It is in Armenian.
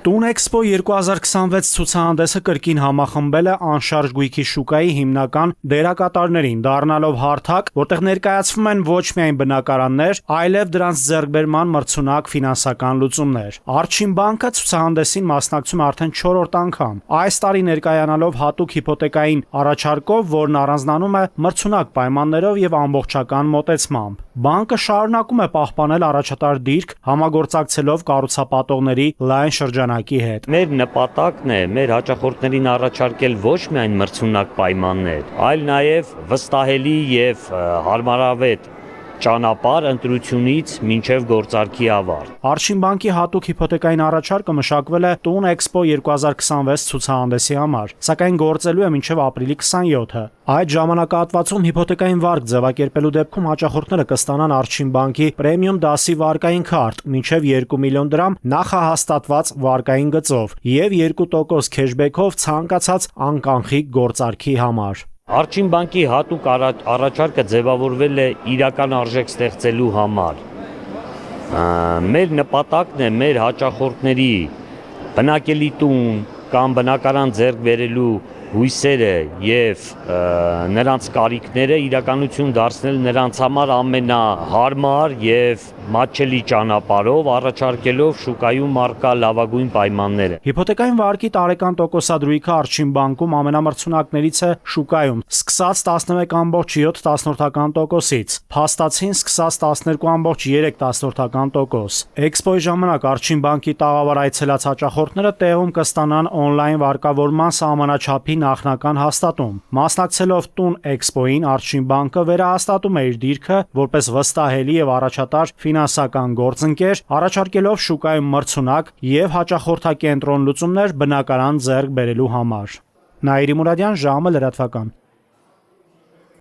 Տուն Էքսպո 2026 ցուցահանդեսը կրկին համախմբել է անշարժ գույքի շուկայի հիմնական դերակատարներին, դառնալով հարթակ, որտեղ ներկայացվում են ոչ միայն բնակարաններ, այլև դրանց ձեռքբերման մրցունակ ֆինանսական լուծումներ։ Արչին բանկը ցուցահանդեսին մասնակցում է արդեն 4-րդ անգամ։ Այս տարի ներկայանալով հատուկ հիփոթեկային առաջարկով, որն առանձնանում է մրցունակ պայմաններով եւ ամբողջական մոտեցմամբ։ Բանկը շարունակում է պահպանել առաջատար դիրք, համագործակցելով կառուցապատողների լայն շրջանակի հետ։ Մեր նպատակն է մեր հաճախորդներին առաջարկել ոչ միայն մրցունակ պայմաններ, այլ նաև վստահելի եւ հարմարավետ ճանապարհ ընտրությունից մինչև գործարքի ավարտ։ Արչին բանկի հատուկ հիփոթեկային առաջարկը մշակվել է Տուն Էքսպո 2026 ցուցահանդեսի համար, սակայն գործելու է մինչև ապրիլի 27-ը։ Այդ ժամանակահատվածում հիփոթեկային վարկ ձևակերպելու դեպքում հաճախորդները կստանան Արչին բանկի պրեմիում դասի վարկային քարտ մինչև 2 միլիոն դրամ նախահաստատված վարկային գծով եւ 2% քեշբեքով ցանկացած անկանխիկ գործարքի համար։ Արչին բանկի հատուկ առաջարկը ձևավորվել է իրական արժեք ստեղծելու համար։ Մեր նպատակն է մեր հաճախորդների բնակելի տուն կամ բնակարան ձեռք բերելու հույսերը եւ նրանց կարիքները իրականություն դարձնել նրանց համար ամենահարմար եւ մատչելի ճանապարհով, առաջարկելով շուկայում առկա լավագույն պայմանները։ Հիփոթեկային վարկի տարեկան տոկոսադրույքը Արչին բանկում ամենամրցունակներից է շուկայում, սկսած 11.7%-ից, փաստացին սկսած 12.3%։ Էքսպոյի ժամանակ Արչին բանկի տաղավար այցելած հաճախորդները տեղում կստանան օնլայն վարկավորման սահմանաչափի նախնական հաստատում։ Մասնակցելով Տուն Էքսպոյին Արչին բանկը վերահաստատում է իր դիրքը որպես վստահելի եւ առաջատար ֆինանսական գործընկեր, առաջարկելով շուկայում մրցունակ եւ հաճախորդակենտրոն լուծումներ բնակարան ձեռք բերելու համար։ Նաիրի Մուրադյան, ժամը լրատվական։